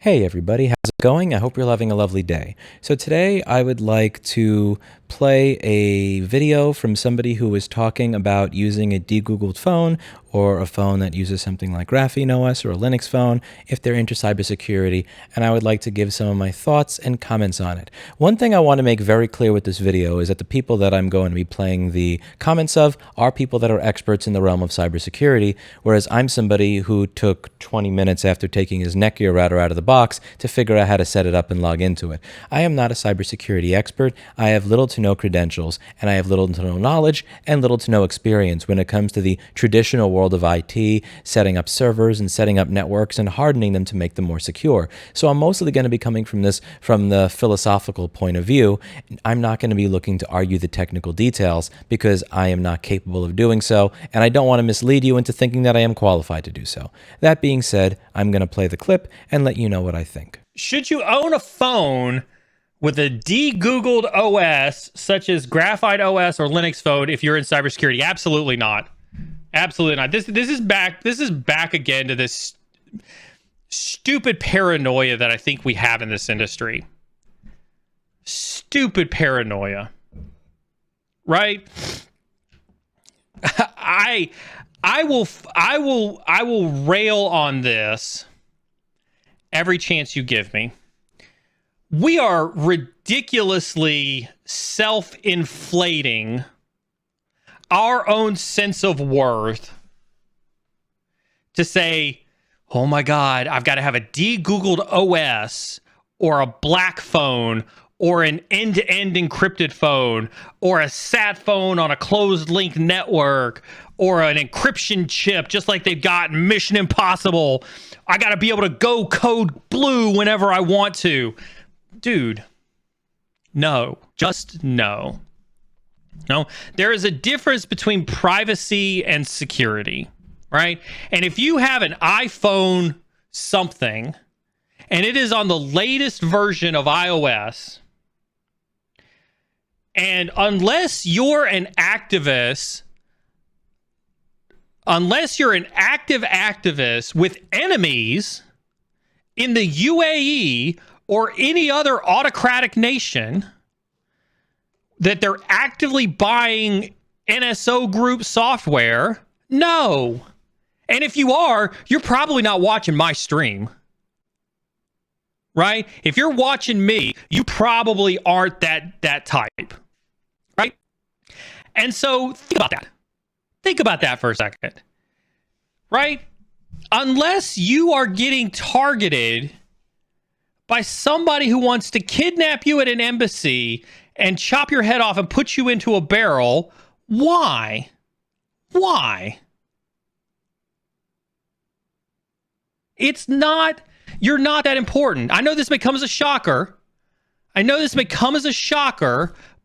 Hey everybody, how's it going? I hope you're having a lovely day. So today I would like to play a video from somebody who was talking about using a de-Googled phone or a phone that uses something like Graphene OS or a Linux phone if they're into cybersecurity, and I would like to give some of my thoughts and comments on it. One thing I want to make very clear with this video is that the people that I'm going to be playing the comments of are people that are experts in the realm of cybersecurity, whereas I'm somebody who took 20 minutes after taking his Netgear router out of the box to figure out how to set it up and log into it. I am not a cybersecurity expert. I have little to no credentials, and I have little to no knowledge and little to no experience when it comes to the traditional world of IT, setting up servers and setting up networks and hardening them to make them more secure. So I'm mostly going to be coming from the philosophical point of view. I'm not going to be looking to argue the technical details because I am not capable of doing so, and I don't want to mislead you into thinking that I am qualified to do so. That being said, I'm going to play the clip and let you know what I think. Should you own a phone with a de-Googled OS, such as Graphite OS or Linux phone, if you're in cybersecurity? Absolutely not. Absolutely not. This is back again to this stupid paranoia that I think we have in this industry. Stupid paranoia. Right? I will rail on this every chance you give me. We are ridiculously self-inflating our own sense of worth to say, oh my God, I've got to have a de-Googled OS or a black phone or an end-to-end encrypted phone or a sat phone on a closed link network or an encryption chip, just like they've got in Mission Impossible. I got to be able to go code blue whenever I want to. Dude, no, just no. No, there is a difference between privacy and security, right? And if you have an iPhone something and it is on the latest version of iOS, and unless you're an activist, unless you're an active activist with enemies in the UAE or any other autocratic nation, that they're actively buying NSO Group software, no. And if you are, you're probably not watching my stream. Right? If you're watching me, you probably aren't that type. Right? And so think about that. Think about that for a second. Right? Unless you are getting targeted by somebody who wants to kidnap you at an embassy and chop your head off and put you into a barrel, why? Why? You're not that important. I know this may come as a shocker.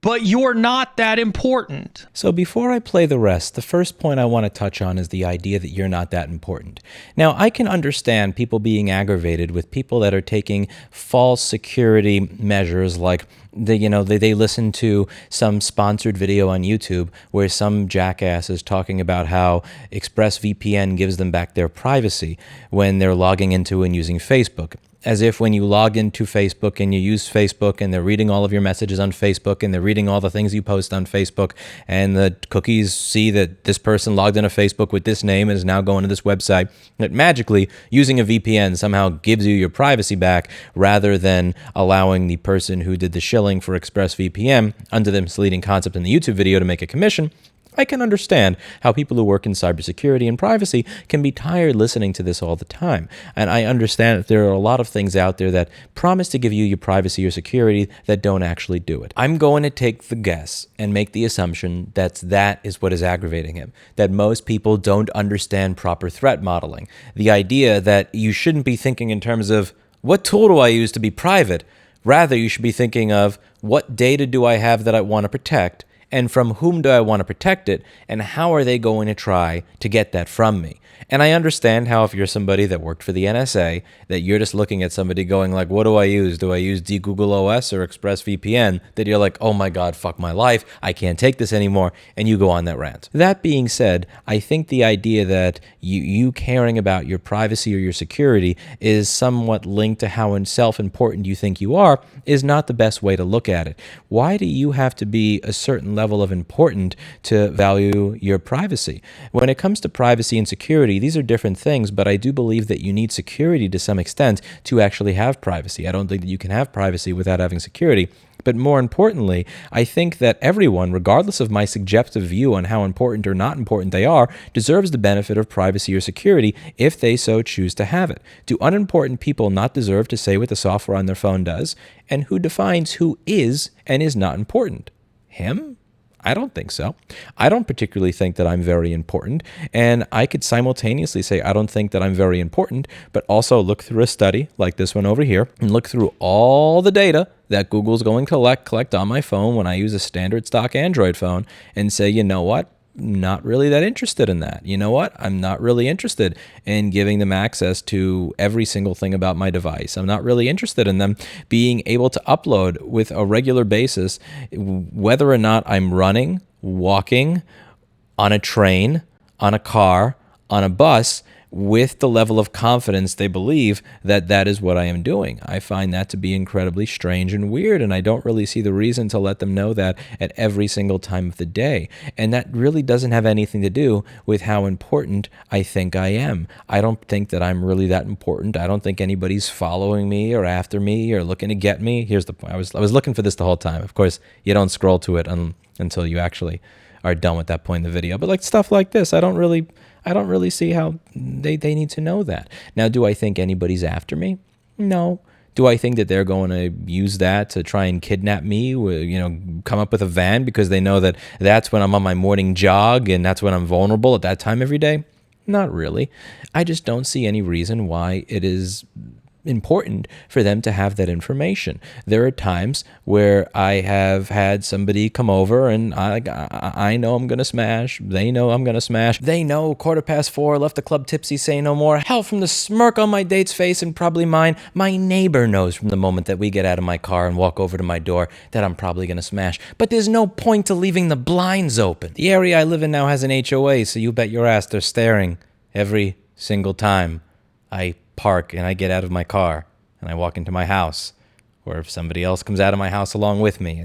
But you're not that important. So before I play the rest, the first point I want to touch on is the idea that you're not that important. Now, I can understand people being aggravated with people that are taking false security measures, like they listen to some sponsored video on YouTube where some jackass is talking about how ExpressVPN gives them back their privacy when they're logging into and using Facebook. As if when you log into Facebook and you use Facebook and they're reading all of your messages on Facebook and they're reading all the things you post on Facebook, and the cookies see that this person logged into Facebook with this name and is now going to this website, that magically using a VPN somehow gives you your privacy back rather than allowing the person who did the shilling for ExpressVPN under the misleading concept in the YouTube video to make a commission. I can understand how people who work in cybersecurity and privacy can be tired listening to this all the time. And I understand that there are a lot of things out there that promise to give you your privacy or security that don't actually do it. I'm going to take the guess and make the assumption that is what is aggravating him, that most people don't understand proper threat modeling. The idea that you shouldn't be thinking in terms of, what tool do I use to be private? Rather, you should be thinking of, what data do I have that I want to protect? And from whom do I want to protect it, and how are they going to try to get that from me? And I understand how if you're somebody that worked for the NSA, that you're just looking at somebody going like, what do I use? Do I use DGoogle OS or ExpressVPN? That you're like, oh my God, fuck my life. I can't take this anymore. And you go on that rant. That being said, I think the idea that you caring about your privacy or your security is somewhat linked to how self-important you think you are is not the best way to look at it. Why do you have to be a certain level of important to value your privacy? When it comes to privacy and security, these are different things, but I do believe that you need security to some extent to actually have privacy. I don't think that you can have privacy without having security. But more importantly, I think that everyone, regardless of my subjective view on how important or not important they are, deserves the benefit of privacy or security if they so choose to have it. Do unimportant people not deserve to say what the software on their phone does? And who defines who is and is not important? Him? I don't think so. I don't particularly think that I'm very important. And I could simultaneously say I don't think that I'm very important, but also look through a study like this one over here and look through all the data that Google's going to collect on my phone when I use a standard stock Android phone and say, you know what? Not really that interested in that. You know what? I'm not really interested in giving them access to every single thing about my device. I'm not really interested in them being able to upload with a regular basis whether or not I'm running, walking, on a train, on a car, on a bus, with the level of confidence they believe that that is what I am doing. I find that to be incredibly strange and weird, and I don't really see the reason to let them know that at every single time of the day. And that really doesn't have anything to do with how important I think I am. I don't think that I'm really that important. I don't think anybody's following me or after me or looking to get me. Here's the point. I was looking for this the whole time. Of course, you don't scroll to it until you actually are done with that point in the video. But like stuff like this, I don't really see how they need to know that. Now, do I think anybody's after me? No. Do I think that they're going to use that to try and kidnap me, come up with a van because they know that that's when I'm on my morning jog and that's when I'm vulnerable at that time every day? Not really. I just don't see any reason why it is important for them to have that information. There are times where I have had somebody come over and I know I'm going to smash. They know I'm going to smash. They know 4:15, left the club tipsy, say no more. Hell, from the smirk on my date's face and probably mine, my neighbor knows from the moment that we get out of my car and walk over to my door that I'm probably going to smash. But there's no point to leaving the blinds open. The area I live in now has an HOA, so you bet your ass they're staring every single time I park and I get out of my car and I walk into my house, or if somebody else comes out of my house along with me.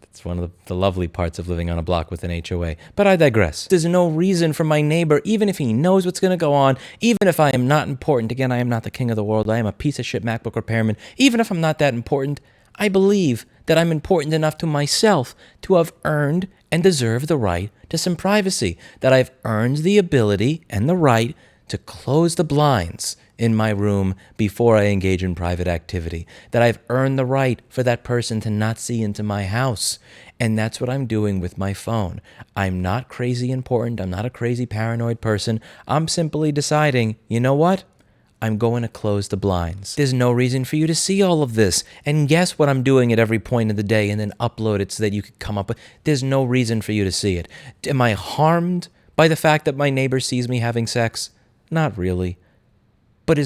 It's one of the lovely parts of living on a block with an HOA. But I digress. There's no reason for my neighbor, even if he knows what's going to go on, even if I am not important, again, I am not the king of the world, I am a piece of shit MacBook repairman, even if I'm not that important, I believe that I'm important enough to myself to have earned and deserve the right to some privacy, that I've earned the ability and the right to close the blinds in my room before I engage in private activity, that I've earned the right for that person to not see into my house. And that's what I'm doing with my phone. I'm not crazy important. I'm not a crazy paranoid person. I'm simply deciding, you know what? I'm going to close the blinds. There's no reason for you to see all of this and guess what I'm doing at every point of the day and then upload it so that you could come up with. There's no reason for you to see it. Am I harmed by the fact that my neighbor sees me having sex? Not really. But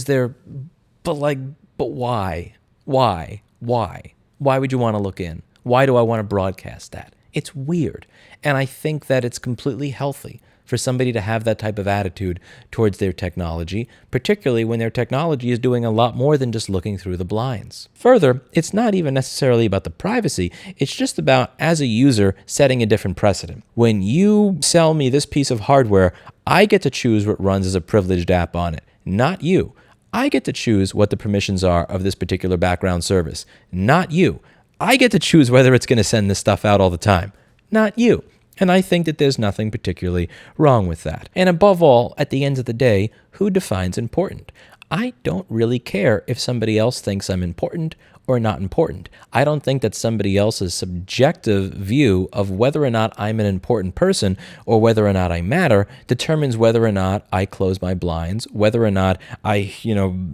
why? Why? Why would you want to look in? Why do I want to broadcast that? It's weird. And I think that it's completely healthy for somebody to have that type of attitude towards their technology, particularly when their technology is doing a lot more than just looking through the blinds. Further, it's not even necessarily about the privacy. It's just about, as a user, setting a different precedent. When you sell me this piece of hardware, I get to choose what runs as a privileged app on it, not you. I get to choose what the permissions are of this particular background service, not you. I get to choose whether it's going to send this stuff out all the time, not you. And I think that there's nothing particularly wrong with that. And above all, at the end of the day, who defines important? I don't really care if somebody else thinks I'm important or not important. I don't think that somebody else's subjective view of whether or not I'm an important person or whether or not I matter determines whether or not I close my blinds, whether or not I,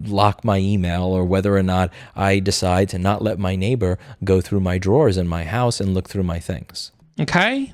lock my email, or whether or not I decide to not let my neighbor go through my drawers in my house and look through my things. Okay.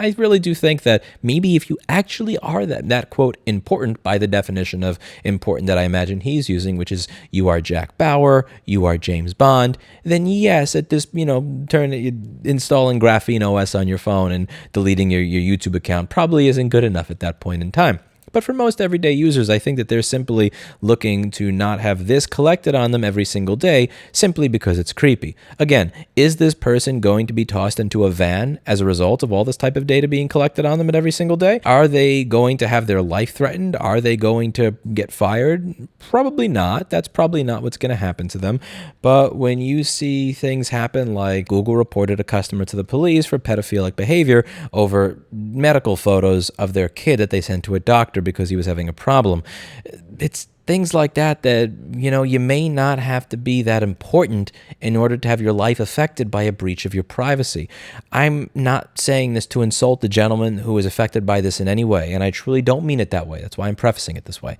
I really do think that maybe if you actually are that quote important by the definition of important that I imagine he's using, which is you are Jack Bauer, you are James Bond, then yes, at this, installing Graphene OS on your phone and deleting your YouTube account probably isn't good enough at that point in time. But for most everyday users, I think that they're simply looking to not have this collected on them every single day simply because it's creepy. Again, is this person going to be tossed into a van as a result of all this type of data being collected on them at every single day? Are they going to have their life threatened? Are they going to get fired? Probably not. That's probably not what's going to happen to them. But when you see things happen like Google reported a customer to the police for pedophilic behavior over medical photos of their kid that they sent to a doctor because he was having a problem. It's things like that you may not have to be that important in order to have your life affected by a breach of your privacy. I'm not saying this to insult the gentleman who was affected by this in any way, and I truly don't mean it that way. That's why I'm prefacing it this way.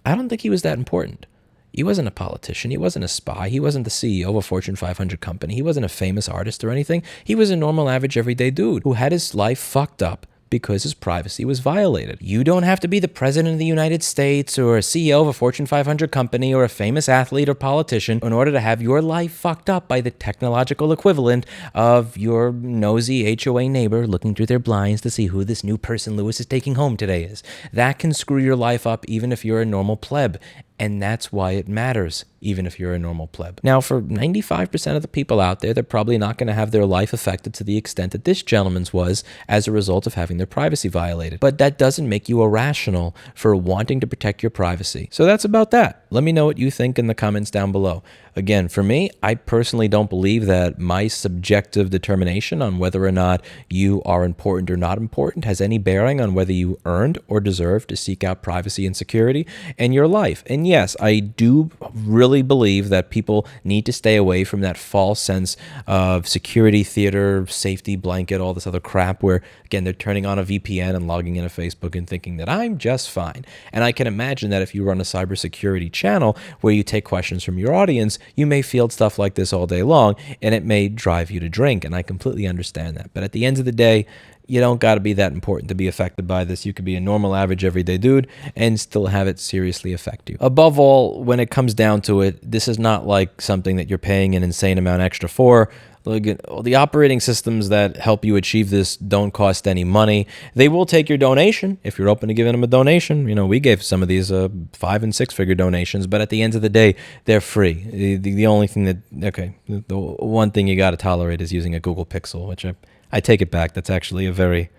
I don't think he was that important. He wasn't a politician. He wasn't a spy. He wasn't the CEO of a Fortune 500 company. He wasn't a famous artist or anything. He was a normal, average, everyday dude who had his life fucked up because his privacy was violated. You don't have to be the president of the United States or a CEO of a Fortune 500 company or a famous athlete or politician in order to have your life fucked up by the technological equivalent of your nosy HOA neighbor looking through their blinds to see who this new person Lewis is taking home today is. That can screw your life up even if you're a normal pleb. And that's why it matters, even if you're a normal pleb. Now, for 95% of the people out there, they're probably not going to have their life affected to the extent that this gentleman's was as a result of having their privacy violated. But that doesn't make you irrational for wanting to protect your privacy. So that's about that. Let me know what you think in the comments down below. Again, for me, I personally don't believe that my subjective determination on whether or not you are important or not important has any bearing on whether you earned or deserve to seek out privacy and security in your life. And yes, I do really believe that people need to stay away from that false sense of security theater, safety blanket, all this other crap where, again, they're turning on a VPN and logging into Facebook and thinking that I'm just fine. And I can imagine that if you run a cybersecurity channel where you take questions from your audience, you may field stuff like this all day long, and it may drive you to drink, and I completely understand that. But at the end of the day, you don't got to be that important to be affected by this. You could be a normal, average, everyday dude and still have it seriously affect you. Above all, when it comes down to it, this is not like something that you're paying an insane amount extra for. Look, the operating systems that help you achieve this don't cost any money. They will take your donation if you're open to giving them a donation. We gave some of these 5- and 6-figure donations, but at the end of the day, they're free. The only thing the one thing you got to tolerate is using a Google Pixel, which I take it back. That's actually a very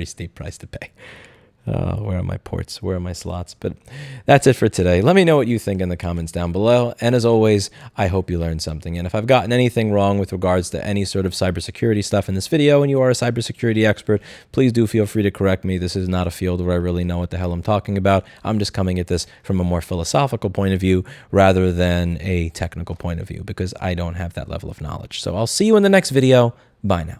steep price to pay. Where are my ports? Where are my slots? But that's it for today. Let me know what you think in the comments down below. And as always, I hope you learned something. And if I've gotten anything wrong with regards to any sort of cybersecurity stuff in this video and you are a cybersecurity expert, please do feel free to correct me. This is not a field where I really know what the hell I'm talking about. I'm just coming at this from a more philosophical point of view rather than a technical point of view because I don't have that level of knowledge. So I'll see you in the next video. Bye now.